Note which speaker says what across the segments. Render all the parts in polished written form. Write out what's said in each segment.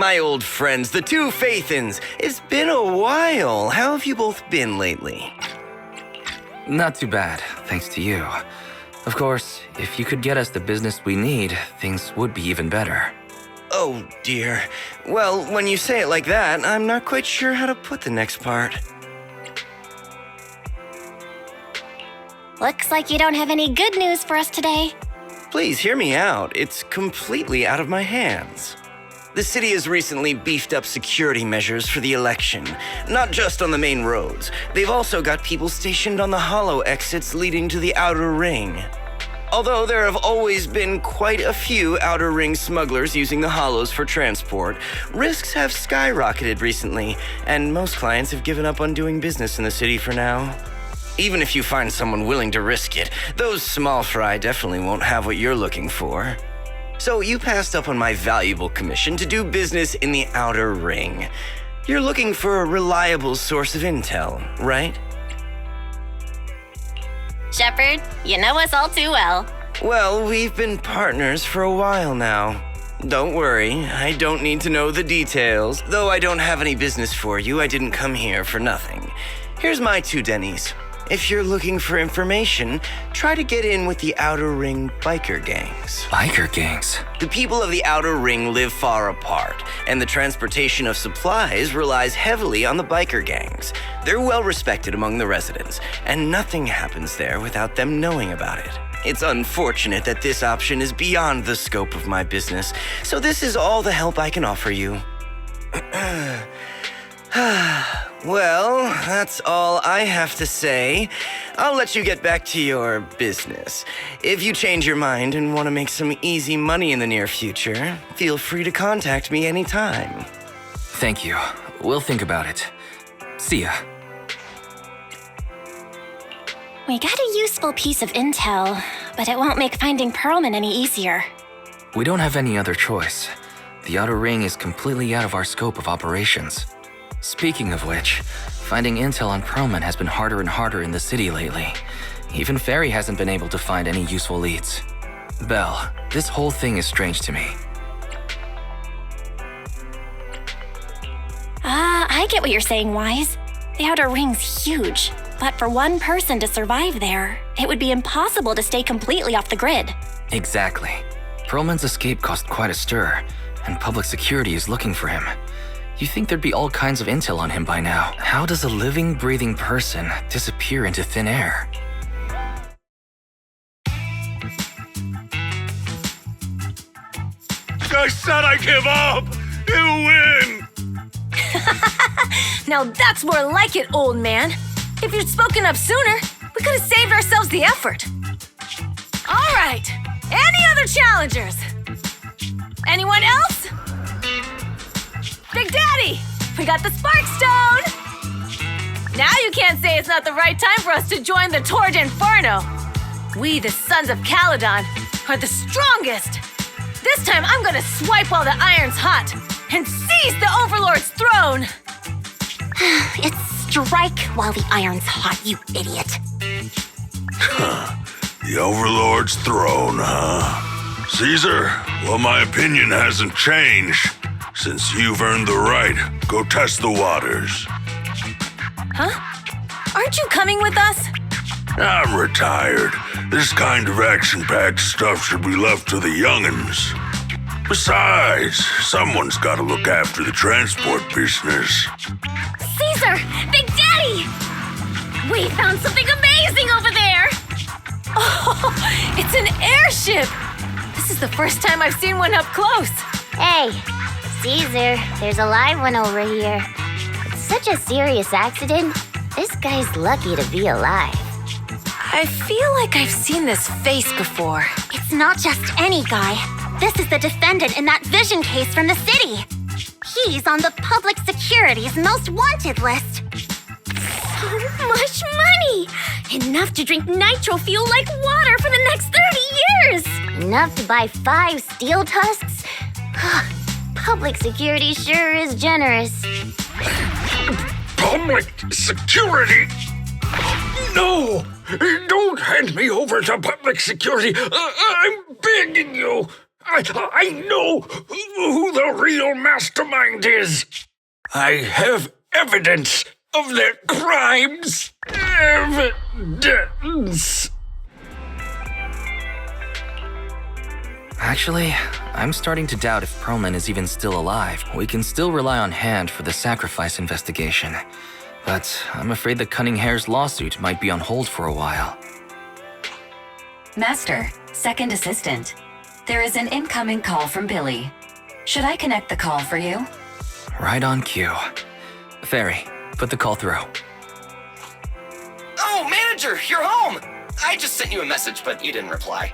Speaker 1: My old friends, the two Faithins. It's been a while. How have you both been lately?
Speaker 2: Not too bad, thanks to you. Of course, if you could get us the business we need, things would be even better.
Speaker 1: Oh, dear. Well, when you say it like that, I'm not quite sure how to put the next part.
Speaker 3: Looks like you don't have any good news for us today.
Speaker 1: Please hear me out. It's completely out of my hands. The city has recently beefed up security measures for the election, not just on the main roads. They've also got people stationed on the hollow exits leading to the outer ring. Although there have always been quite a few outer ring smugglers using the hollows for transport, risks have skyrocketed recently, and most clients have given up on doing business in the city for now. Even if you find someone willing to risk it, those small fry definitely won't have what you're looking for. So you passed up on my valuable commission to do business in the outer ring. You're looking for a reliable source of intel, right?
Speaker 3: Shepard, you know us all too well.
Speaker 1: Well, we've been partners for a while now. Don't worry, I don't need to know the details. Though I don't have any business for you, I didn't come here for nothing. Here's my 2 dennies. If you're looking for information, try to get in with the Outer Ring biker gangs.
Speaker 2: Biker gangs?
Speaker 1: The people of the Outer Ring live far apart, and the transportation of supplies relies heavily on the biker gangs. They're well respected among the residents, and nothing happens there without them knowing about it. It's unfortunate that this option is beyond the scope of my business, so this is all the help I can offer you. Well, that's all I have to say. I'll let you get back to your business. If you change your mind and want to make some easy money in the near future, feel free to contact me anytime.
Speaker 2: Thank you. We'll think about it. See ya.
Speaker 3: We got a useful piece of intel, but it won't make finding Perlman any easier.
Speaker 2: We don't have any other choice. The Outer Ring is completely out of our scope of operations. Speaking of which, finding intel on Perlman has been harder and harder in the city lately. Even Fairy hasn't been able to find any useful leads. Belle, this whole thing is strange to me.
Speaker 3: I get what you're saying, Wise. The Outer Ring's huge, but for one person to survive there, it would be impossible to stay completely off the grid.
Speaker 2: Exactly. Perlman's escape caused quite a stir, and public security is looking for him. You'd think there'd be all kinds of intel on him by now. How does a living, breathing person disappear into thin air?
Speaker 4: I said I give up! You win!
Speaker 5: Now that's more like it, old man. If you'd spoken up sooner, we could have saved ourselves the effort. All right, any other challengers? Anyone else? Big Daddy, we got the Spark Stone! Now you can't say it's not the right time for us to join the Torrid Inferno. We, the Sons of Caledon, are the strongest. This time I'm gonna swipe while the iron's hot and seize the Overlord's throne!
Speaker 3: It's strike while the iron's hot, you idiot.
Speaker 4: The Overlord's throne, huh? Caesar, well, my opinion hasn't changed. Since you've earned the right, go test the waters.
Speaker 5: Huh? Aren't you coming with us?
Speaker 4: I'm retired. This kind of action-packed stuff should be left to the young'uns. Besides, someone's gotta look after the transport business.
Speaker 3: Caesar! Big Daddy! We found something amazing over there!
Speaker 5: Oh, it's an airship! This is the first time I've seen one up close.
Speaker 6: Hey, Caesar, there's a live one over here. It's such a serious accident. This guy's lucky to be alive.
Speaker 5: I feel like I've seen this face before.
Speaker 3: It's not just any guy. This is the defendant in that vision case from the city. He's on the public security's most wanted list. So much money! Enough to drink nitro fuel like water for the next 30 years!
Speaker 6: Enough to buy 5 steel tusks? Public security sure is generous.
Speaker 4: Public security? No! Don't hand me over to public security! I'm begging you! I know who the real mastermind is. I have evidence of their crimes. Evidence.
Speaker 2: Actually, I'm starting to doubt if Perlman is even still alive. We can still rely on Hand for the sacrifice investigation. But I'm afraid the Cunning Hare's lawsuit might be on hold for a while.
Speaker 7: Master, second assistant. There is an incoming call from Billy. Should I connect the call for you?
Speaker 2: Right on cue. Fairy, put the call through.
Speaker 1: Oh, manager, you're home! I just sent you a message, but you didn't reply.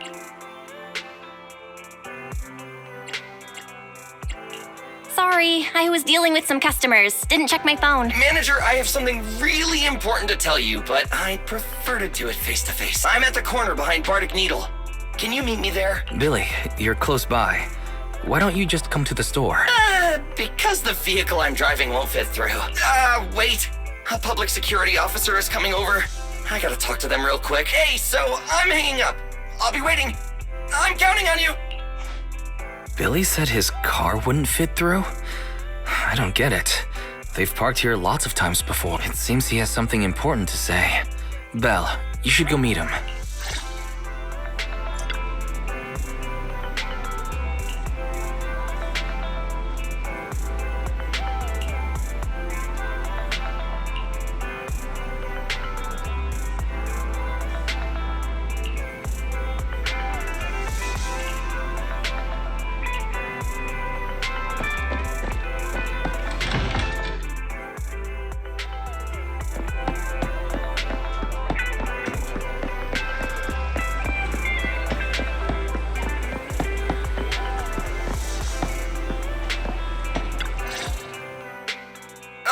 Speaker 3: Sorry, I was dealing with some customers. Didn't check my phone.
Speaker 1: Manager, I have something really important to tell you, but I'd prefer to do it face to face. I'm at the corner behind Bardic Needle. Can you meet me there?
Speaker 2: Billy, you're close by. Why don't you just come to the store?
Speaker 1: Because the vehicle I'm driving won't fit through. Wait. A public security officer is coming over. I gotta talk to them real quick. Hey, so I'm hanging up. I'll be waiting. I'm counting on you.
Speaker 2: Billy said his car wouldn't fit through? I don't get it. They've parked here lots of times before. It seems he has something important to say. Belle, you should go meet him.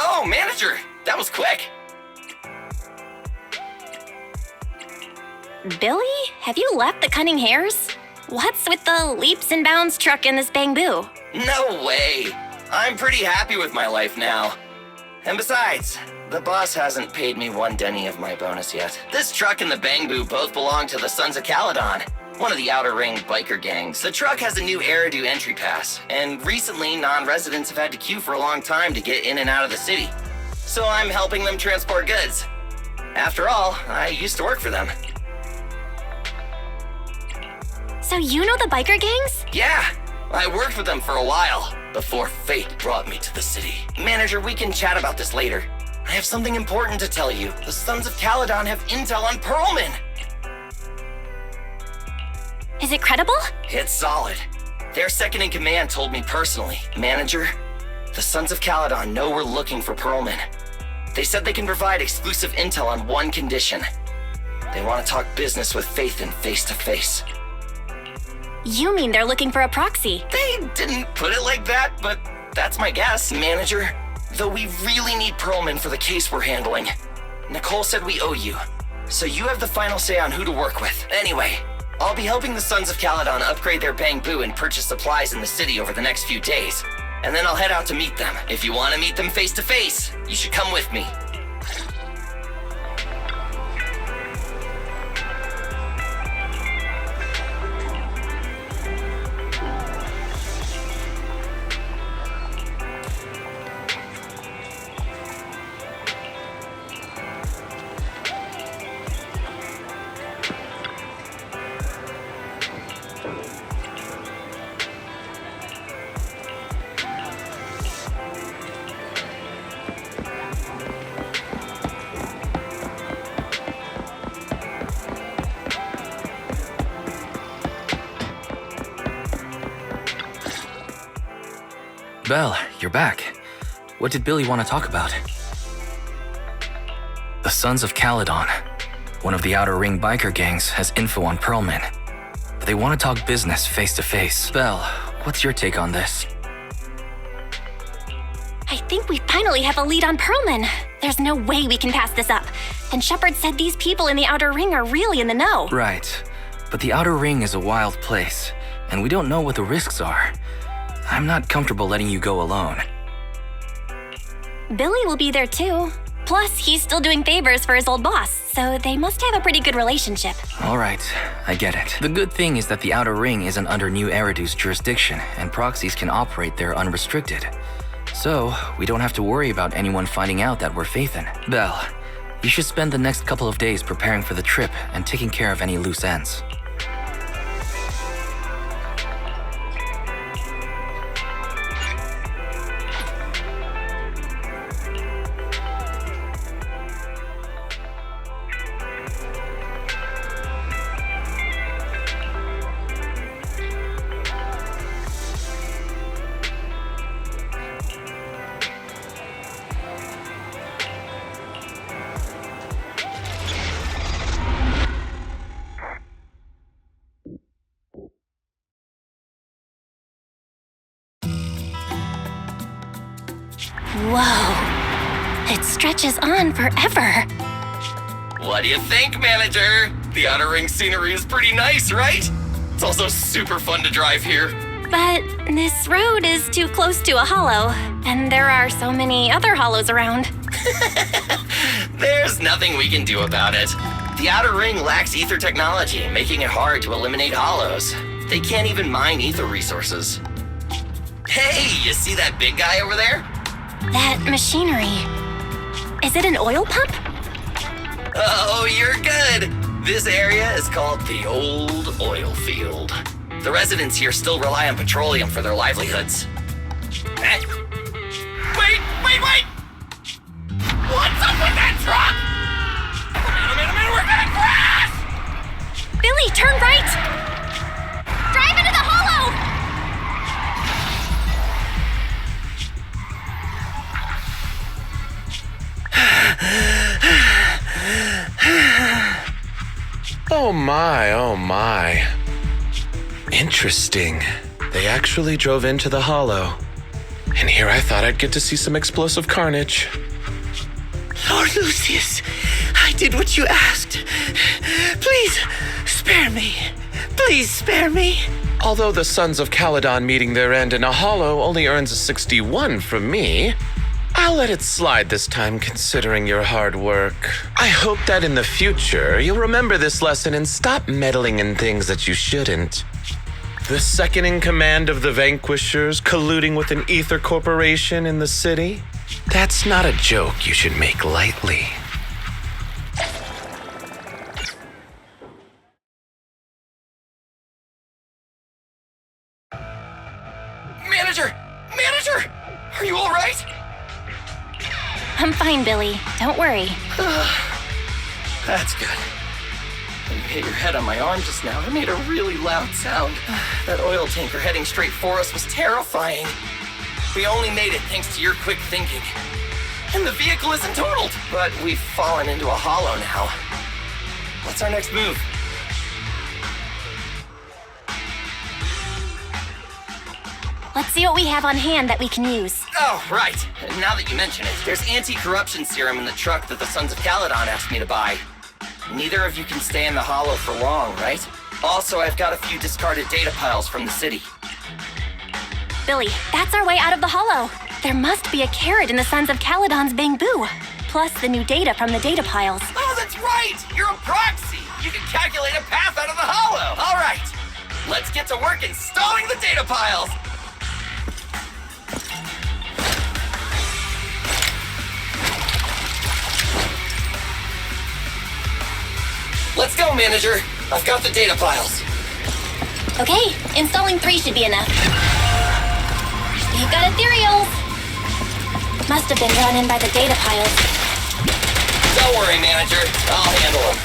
Speaker 1: Oh, manager, that was quick.
Speaker 3: Billy, have you left the Cunning Hares? What's with the leaps and bounds truck and this bamboo?
Speaker 1: No way. I'm pretty happy with my life now. And besides, the boss hasn't paid me one denny of my bonus yet. This truck and the bamboo both belong to the Sons of Caledon, one of the Outer Ring biker gangs. The truck has a new Eridu entry pass, and recently non-residents have had to queue for a long time to get in and out of the city. So I'm helping them transport goods. After all, I used to work for them.
Speaker 3: So you know the biker gangs?
Speaker 1: Yeah, I worked with them for a while, before fate brought me to the city. Manager, we can chat about this later. I have something important to tell you. The Sons of Caledon have intel on Perlman.
Speaker 3: Is it credible?
Speaker 1: It's solid. Their second in command told me personally. Manager, the Sons of Caledon know we're looking for Perlman. They said they can provide exclusive intel on one condition. They want to talk business with Faith and face to face.
Speaker 3: You mean they're looking for a proxy?
Speaker 1: They didn't put it like that, but that's my guess. Manager, though we really need Perlman for the case we're handling. Nicole said we owe you, so you have the final say on who to work with. Anyway, I'll be helping the Sons of Caledon upgrade their bamboo and purchase supplies in the city over the next few days. And then I'll head out to meet them. If you want to meet them face to face, you should come with me.
Speaker 2: Belle, you're back. What did Billy want to talk about? The Sons of Caledon, one of the Outer Ring biker gangs, has info on Perlman. But they want to talk business face to face. Belle, what's your take on this?
Speaker 3: I think we finally have a lead on Perlman. There's no way we can pass this up. And Shepard said these people in the Outer Ring are really in the know.
Speaker 2: Right. But the Outer Ring is a wild place, and we don't know what the risks are. I'm not comfortable letting you go alone.
Speaker 3: Billy will be there too. Plus, he's still doing favors for his old boss, so they must have a pretty good relationship.
Speaker 2: All right, I get it. The good thing is that the Outer Ring isn't under New Eridu's jurisdiction, and proxies can operate there unrestricted. So, we don't have to worry about anyone finding out that we're Phaethon. Belle, you should spend the next couple of days preparing for the trip and taking care of any loose ends.
Speaker 3: Whoa. It stretches on forever.
Speaker 1: What do you think, Manager? The Outer Ring scenery is pretty nice, right? It's also super fun to drive here.
Speaker 3: But this road is too close to a hollow, and there are so many other hollows around.
Speaker 1: There's nothing we can do about it. The Outer Ring lacks ether technology, making it hard to eliminate hollows. They can't even mine ether resources. Hey, you see that big guy over there?
Speaker 3: That machinery. Is it an oil pump?
Speaker 1: Oh, you're good. This area is called the Old Oil Field. The residents here still rely on petroleum for their livelihoods. Wait! What's up with that truck? A minute, we're gonna crash!
Speaker 3: Billy, turn right! Drive into the hollow!
Speaker 8: Oh my. Interesting. They actually drove into the hollow. And here I thought I'd get to see some explosive carnage.
Speaker 1: Lord Lucius, I did what you asked. Please, spare me. Please spare me.
Speaker 8: Although the Sons of Caledon meeting their end in a hollow only earns a 61 from me, I'll let it slide this time considering your hard work. I hope that in the future you'll remember this lesson and stop meddling in things that you shouldn't. The second in command of the Vanquishers colluding with an ether corporation in the city? That's not a joke you should make lightly.
Speaker 1: Manager! Are you all right?
Speaker 3: I'm fine, Billy. Don't worry.
Speaker 1: That's good. When you hit your head on my arm just now, it made a really loud sound. That oil tanker heading straight for us was terrifying. We only made it thanks to your quick thinking. And the vehicle isn't totaled, but we've fallen into a hollow now. What's our next move?
Speaker 3: Let's see what we have on hand that we can use.
Speaker 1: Oh, right. Now that you mention it, there's anti-corruption serum in the truck that the Sons of Caledon asked me to buy. Neither of you can stay in the hollow for long, right? Also, I've got a few discarded data piles from the city.
Speaker 3: Billy, that's our way out of the hollow. There must be a carrot in the Sons of Caledon's bamboo, plus the new data from the data piles.
Speaker 1: Oh, that's right! You're a proxy! You can calculate a path out of the hollow! All right, let's get to work installing the data piles! Let's go, Manager. I've got the data piles.
Speaker 3: Okay, installing 3 should be enough. We've got ethereals! Must have been drawn in by the data piles.
Speaker 1: Don't worry, Manager. I'll handle them.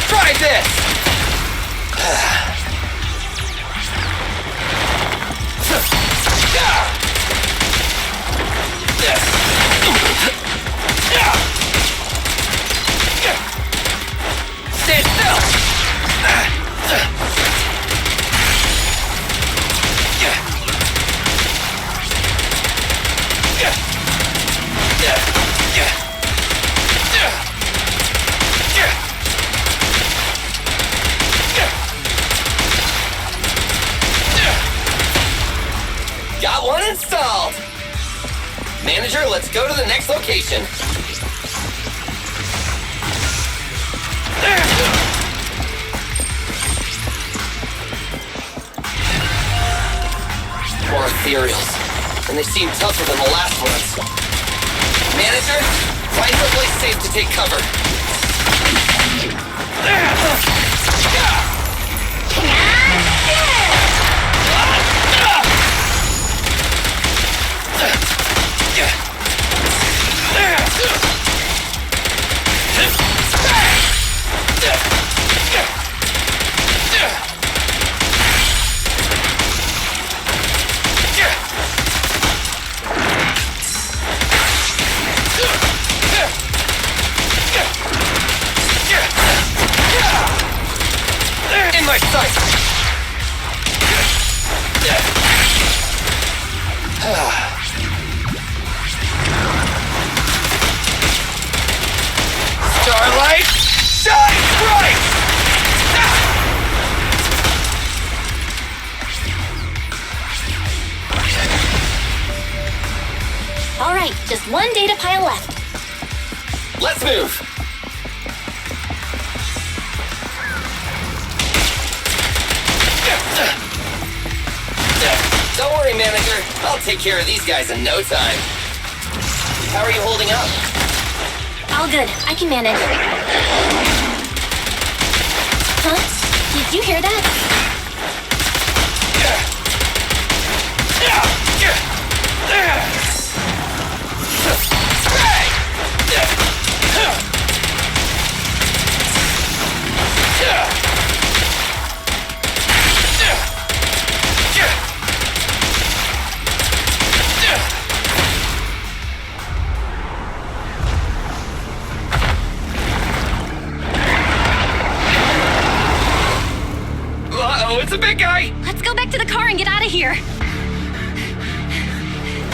Speaker 1: Try this!
Speaker 2: Manager, let's go to the next location. More ethereals, and they seem tougher than the last ones. Manager, find someplace safe to take cover. In my sight! Starlight, shine bright!
Speaker 3: All right, just one data pile left.
Speaker 2: Let's move! Don't worry, Manager. I'll take care of these guys in no time. How are you holding up?
Speaker 3: All good. I can manage. Huh? Did you hear that?
Speaker 2: Uh-oh, it's a big guy!
Speaker 3: Let's go back to the car and get out of here.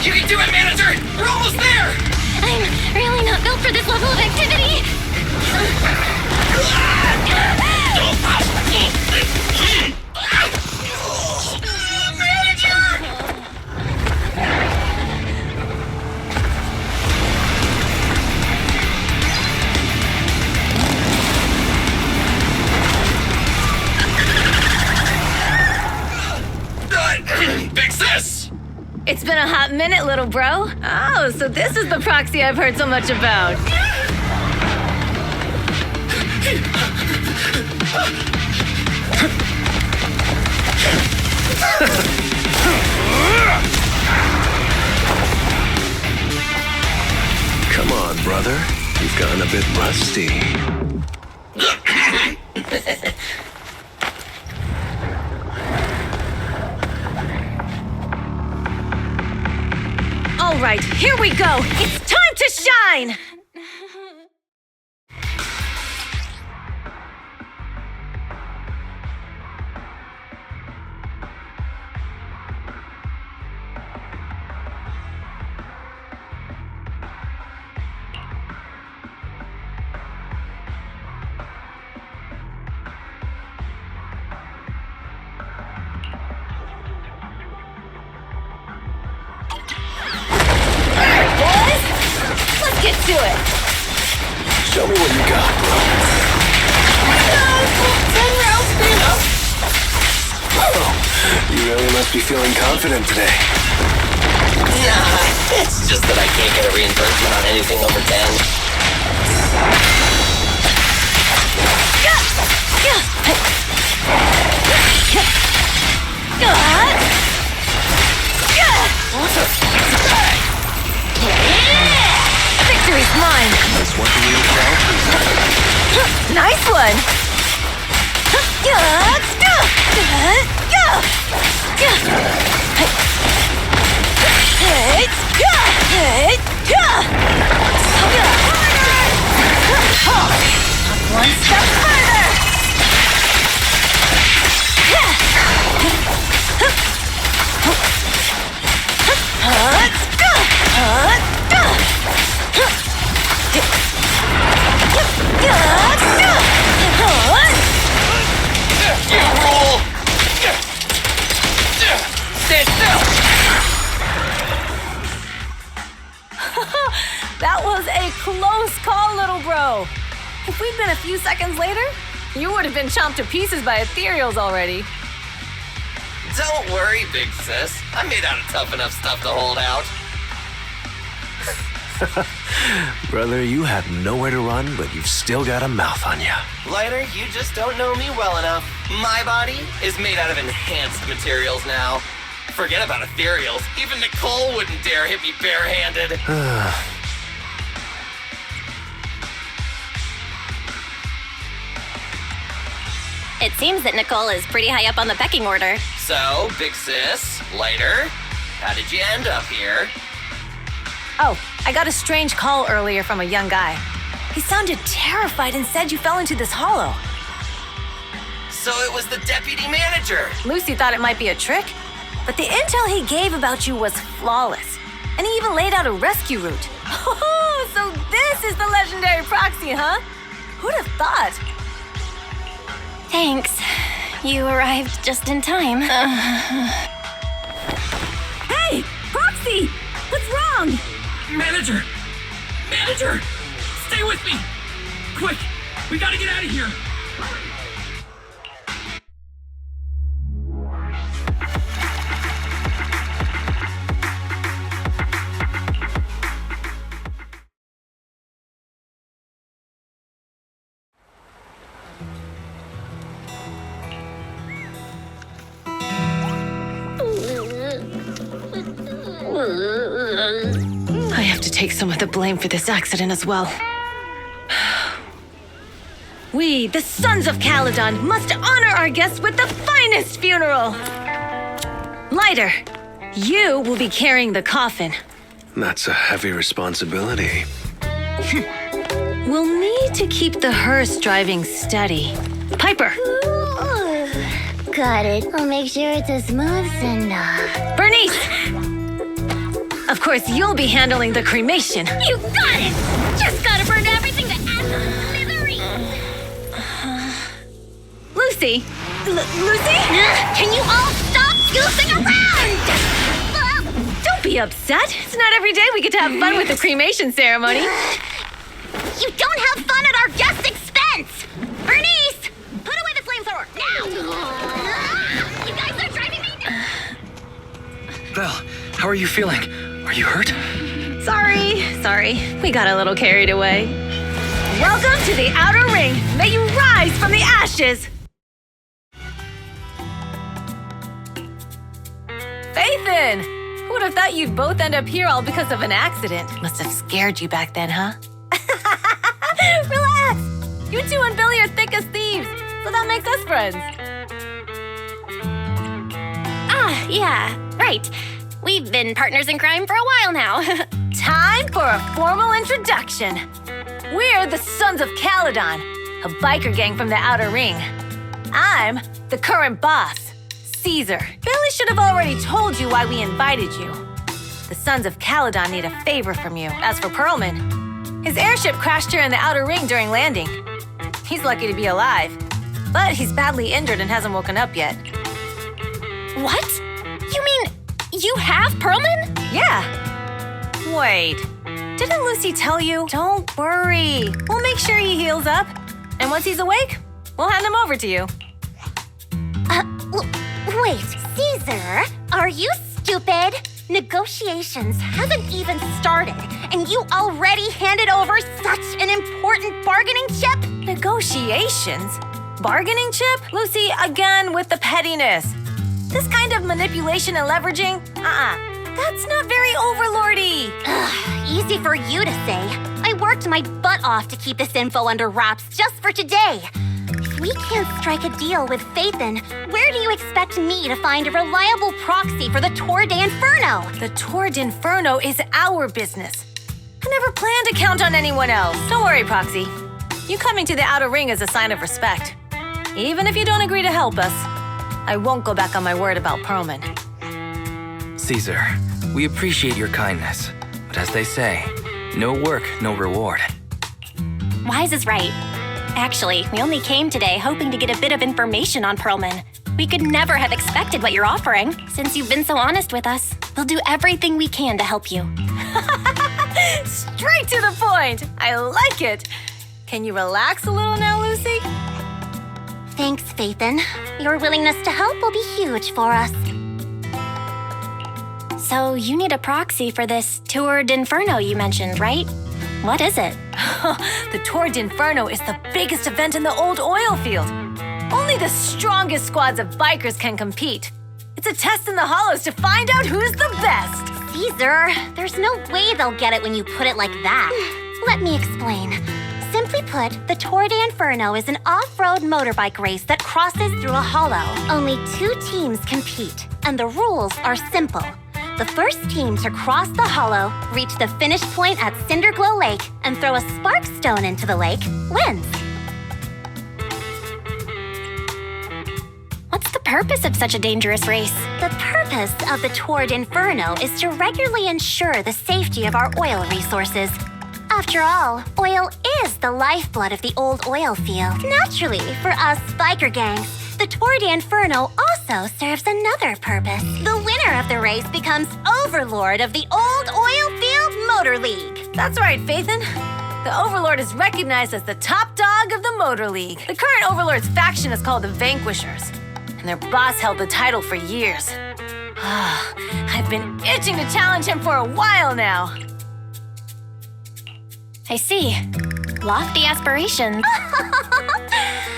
Speaker 2: You can do it, Manager! We're almost there!
Speaker 3: I'm really not built for this level of activity.
Speaker 2: Fix this!
Speaker 5: It's been a hot minute, little bro. Oh, so this is the proxy I've heard so much about.
Speaker 9: Come on, brother. You've gotten a bit rusty.
Speaker 5: All right, here we go. It's time to shine! Get to it!
Speaker 9: Show me what you got, bro.
Speaker 5: 10 rounds, enough!
Speaker 9: Oh, you really must be feeling confident today.
Speaker 2: Nah, it's just that I can't get a reimbursement on anything over
Speaker 5: 10. Victory's mine!
Speaker 9: That's what the real challenge is.
Speaker 5: Nice one! One step further!10.
Speaker 2: Stand still!
Speaker 5: That was a close call, little bro. If we'd been a few seconds later, you would have been chomped to pieces by ethereals already.
Speaker 10: Don't worry, big sis. I'm made out of tough enough stuff to hold out.
Speaker 9: Brother, you have nowhere to run, but you've still got a mouth on you.
Speaker 10: Lighter, you just don't know me well enough. My body is made out of enhanced materials now. Forget about ethereals. Even Nicole wouldn't dare hit me barehanded.
Speaker 3: It seems that Nicole is pretty high up on the pecking order.
Speaker 10: So, big sis, Lighter, how did you end up here?
Speaker 5: Oh, I got a strange call earlier from a young guy. He sounded terrified and said you fell into this hollow.
Speaker 10: So it was the deputy manager.
Speaker 5: Lucy thought it might be a trick, but the intel he gave about you was flawless. And he even laid out a rescue route. Oh, so this is the legendary proxy, huh? Who'd have thought?
Speaker 3: Thanks. You arrived just in time.
Speaker 5: Hey, Proxy! What's wrong?
Speaker 11: Manager! Manager! Stay with me! Quick! We gotta get out of here!
Speaker 5: I have to take some of the blame for this accident as well. We, the Sons of Caledon, must honor our guests with the finest funeral! Lighter, you will be carrying the coffin.
Speaker 9: That's a heavy responsibility.
Speaker 5: We'll need to keep the hearse driving steady. Piper!
Speaker 6: Got it. I'll make sure it's as smooth enough.
Speaker 5: Bernice! Of course, you'll be handling the cremation.
Speaker 3: You got it! Just gotta burn everything to smithereens!
Speaker 5: Lucy! Lucy?
Speaker 3: Can you all stop goofing around?
Speaker 5: Don't be upset. It's not every day we get to have fun with the cremation ceremony.
Speaker 3: You don't have fun at our guest expense! Bernice! Put away the flamethrower, now! You guys are driving me nuts!
Speaker 2: Belle, how are you feeling? Are you hurt?
Speaker 5: Sorry. We got a little carried away. Welcome to the Outer Ring. May you rise from the ashes. Faithin! Who would have thought you'd both end up here all because of an accident? Must have scared you back then, huh? Relax! You two and Billy are thick as thieves, so that makes us friends.
Speaker 3: Yeah, right. We've been partners in crime for a while now.
Speaker 5: Time for a formal introduction. We're the Sons of Caledon, a biker gang from the Outer Ring. I'm the current boss, Caesar. Billy should have already told you why we invited you. The Sons of Caledon need a favor from you. As for Pearlman, his airship crashed here in the Outer Ring during landing. He's lucky to be alive, but he's badly injured and hasn't woken up yet.
Speaker 3: What? You mean you have Pearlman?
Speaker 5: Yeah. Wait, didn't Lucy tell you? Don't worry. We'll make sure he heals up. And once he's awake, we'll hand him over to you.
Speaker 3: Wait, Caesar, are you stupid? Negotiations haven't even started, and you already handed over such an important bargaining chip?
Speaker 5: Negotiations? Bargaining chip? Lucy, again with the pettiness. This kind of manipulation and leveraging? That's not very overlordy.
Speaker 3: Easy for you to say. I worked my butt off to keep this info under wraps just for today. If we can't strike a deal with Faithin, where do you expect me to find a reliable proxy for the Tour de Inferno?
Speaker 5: The Tour de Inferno is our business. I never planned to count on anyone else. Don't worry, Proxy. You coming to the Outer Ring is a sign of respect. Even if you don't agree to help us, I won't go back on my word about Pearlman.
Speaker 2: Caesar, we appreciate your kindness, but as they say, no work, no reward.
Speaker 3: Wise is right. Actually, we only came today hoping to get a bit of information on Pearlman. We could never have expected what you're offering, since you've been so honest with us. We'll do everything we can to help you.
Speaker 5: Straight to the point! I like it! Can you relax a little now, Lucy?
Speaker 3: Thanks, Phaethon. Your willingness to help will be huge for us.
Speaker 12: So you need a proxy for this Tour d'Inferno you mentioned, right? What is it?
Speaker 5: The Tour d'Inferno is the biggest event in the old oil field. Only the strongest squads of bikers can compete. It's a test in the hollows to find out who's the best.
Speaker 3: Caesar, there's no way they'll get it when you put it like that. Let me explain. Simply put, the Tour d'Inferno is an off-road motorbike race that crosses through a hollow. Only 2 teams compete, and the rules are simple. The first team to cross the hollow, reach the finish point at Cinderglow Lake, and throw a spark stone into the lake wins.
Speaker 12: What's the purpose of such a dangerous race?
Speaker 3: The purpose of the Tour d'Inferno is to regularly ensure the safety of our oil resources. After all, oil is the lifeblood of the old oil field. Naturally, for us biker gangs, the Tour d'Inferno also serves another purpose. The winner of the race becomes overlord of the old oil field motor league.
Speaker 5: That's right, Phaethon. The Overlord is recognized as the top dog of the Motor League. The current Overlord's faction is called the Vanquishers, and their boss held the title for years. I've been itching to challenge him for a while now.
Speaker 12: I see. Lofty aspirations.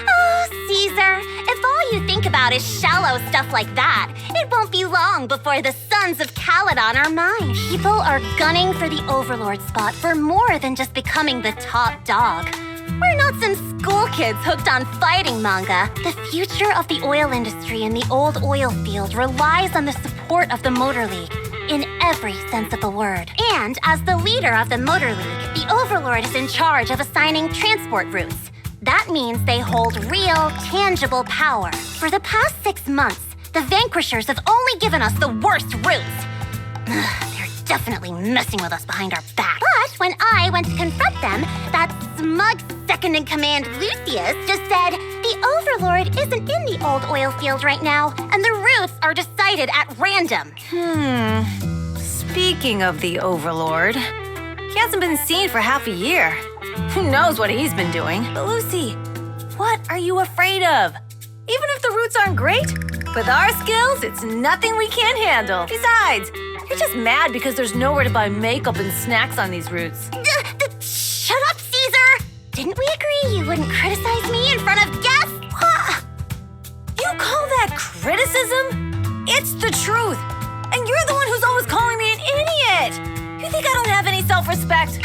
Speaker 3: Oh, Caesar, if all you think about is shallow stuff like that, it won't be long before the sons of Caledon are mine. People are gunning for the Overlord spot for more than just becoming the top dog. We're not some school kids hooked on fighting manga. The future of the oil industry in the old oil field relies on the support of the Motor League, in every sense of the word. And as the leader of the Motor League, the Overlord is in charge of assigning transport routes. That means they hold real, tangible power. For the past 6 months, the Vanquishers have only given us the worst routes. They're definitely messing with us behind our back. But when I went to confront them, that smug second-in-command Lucius just said, the Overlord isn't in the old oil field right now, and the routes are decided at random.
Speaker 5: Speaking of the Overlord, he hasn't been seen for half a year. Who knows what he's been doing? But Lucy, what are you afraid of? Even if the routes aren't great, with our skills, it's nothing we can't handle. Besides, you're just mad because there's nowhere to buy makeup and snacks on these routes.
Speaker 3: Shut up, Caesar! Didn't we agree you wouldn't criticize me in front of guests?
Speaker 5: You call that criticism? It's the truth. And you're the one who's always calling me an idiot. You think I don't have any self-respect?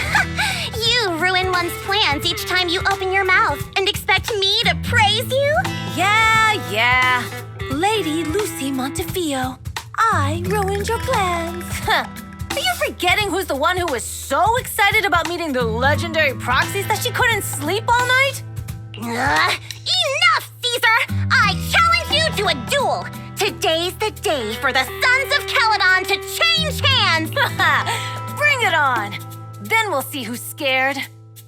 Speaker 3: You ruin one's plans each time you open your mouth and expect me to praise you?
Speaker 5: Yeah. Lady Lucy Montefiore, I ruined your plans. Are you forgetting who's the one who was so excited about meeting the legendary proxies that she couldn't sleep all night?
Speaker 3: Enough, Caesar! I challenge you to a duel! Today's the day for the Sons of Caledon to change hands!
Speaker 5: Bring it on! Then we'll see who's scared.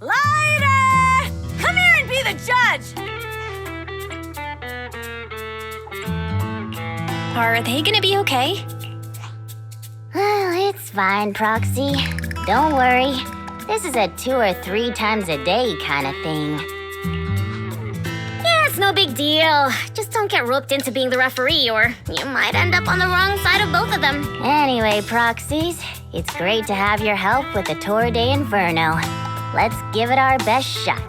Speaker 5: Lighter! Come here and be the judge!
Speaker 12: Are they gonna be okay?
Speaker 6: Well, it's fine, Proxy. Don't worry. This is a 2 or 3 times a day kind of thing. Yeah, it's no big deal. Just don't get roped into being the referee or you might end up on the wrong side of both of them. Anyway, Proxies, it's great to have your help with the Tour d'Inferno. Let's give it our best shot.